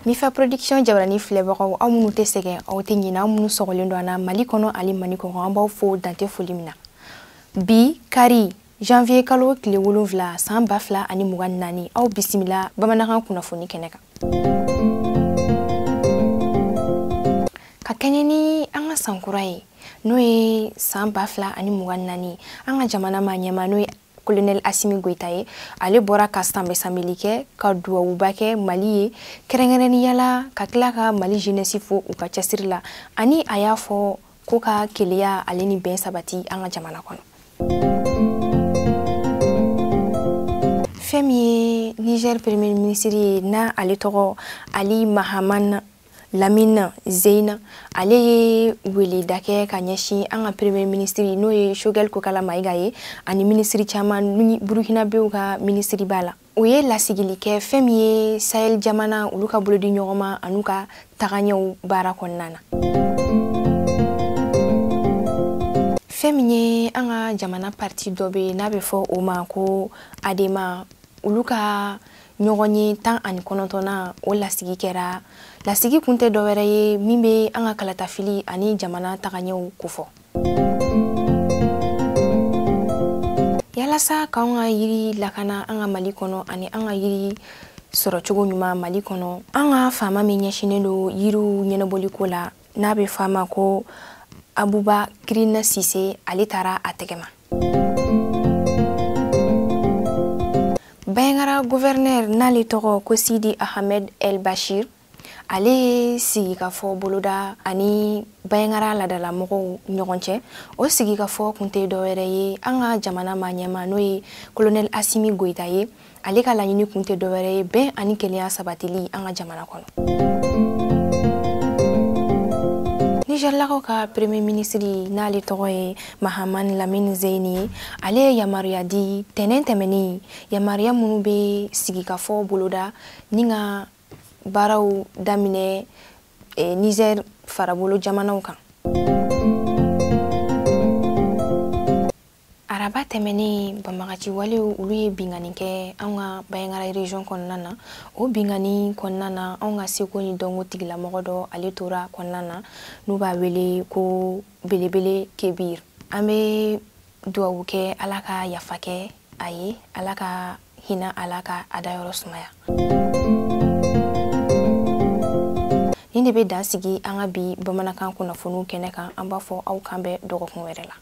Mifa production jabarani filɛbagaw aw minnu tɛ sɛgɛn aw tɛ ɲinɛ aw minnu sɔgɔlen don an na Mali kɔnɔ ali Mali kɔkan an b'aw fo dante foli min na. Bi kari janvier kalo tile 7 san 2024 aw bisimila bamanankan kunnafoni kɛnɛ kan. Ka kɛɲɛ ni an ka sankura ye n'o ye san 2024 an ka jamana ma ɲɛma n'o ye Colonel Assimi Goïta ye ale bɔra ka sameli kɛ ka duwawuba kɛ Mali ye kɛrɛnkɛrɛnnenya la ka tila ka Mali jeunesse fo u ka cɛsiri la ani a y'a fɔ ko ka keleya ale ni bɛn sabati an ka jamana kɔnɔ. Fɛn min ye Niger premier ministre ye na ale tɔgɔ Ali Mahaman Lamine Zeina ale ye weleda kɛ ka ɲɛsin an ka premier ministre n'o ye Choguel Kokala Maïga ye ani ministre caman ni Burukinabew ka ministre b'a la. O ye lasigili kɛ fɛn min ye Sahel jamana olu ka bolodi ɲɔgɔn ma anu ka tagaɲɛw baara kɔnɔna na. Fɛn min ye an ka jamana parti dɔ bɛ n'a bɛ fɔ o ma ko ADEMA olu ka ɲɔgɔn ye 19 o lasigi kɛra. Lasigi kun tɛ dɔwɛrɛ ye min bɛ an ka kalatafili ani jamana tagaɲɛw kofɔ. Yalasa k'an ka yiri lakana an ka Mali kɔnɔ ani an ka yiri sɔrɔ cogo ɲuman Mali kɔnɔ an ka faama min ɲɛsinen don yiriw ɲɛnabɔli ko la n'a bɛ fɔ a ma ko Aboubacry Cissé ale taara a tɛgɛma. Bayangara gouverneur n'ale tɔgɔ ko Sidi Ahmed El Bashir ale ye sigikafɔ boloda ani Bayangara ladala mɔgɔw ɲɔgɔn cɛ. O sigikafɔ kun tɛ dɔwɛrɛ ye an ka jamana ma ɲɛma n'o ye Colonel Assimi Goïta ye ale ka laɲini kun tɛ dɔwɛrɛ ye bɛn ani kelenya sabatili an ka jamana kɔnɔ. Nigerlakaw ka premier ministre n'ale tɔgɔ ye Mahaman Lamine Zeini ye ale ye yamaruya di tɛnɛn tɛmɛnen yamaruya minnu bɛ sigikafɔ boloda ni ka baaraw daminɛ Niger farabolo jamanaw kan. Araba tɛmɛnen banbagaci walew olu ye bingani kɛ an ka Bayangara region kɔnɔna na. O bingani kɔnɔna na an ka seko ni dɔnko tigilamɔgɔ dɔ ale tora kɔnɔna na n'u b'a wele ko Belebele Kebir. An bɛ duwawu kɛ Ala ka yafa kɛ a ye Ala ka hinɛ Ala ka a dayɔrɔ sumaya. Nin de bɛ dansigi an ka bi bamanankan kunnafoniw kɛnɛ kan an b'a fɔ aw kan bɛ dɔgɔkun wɛrɛ la.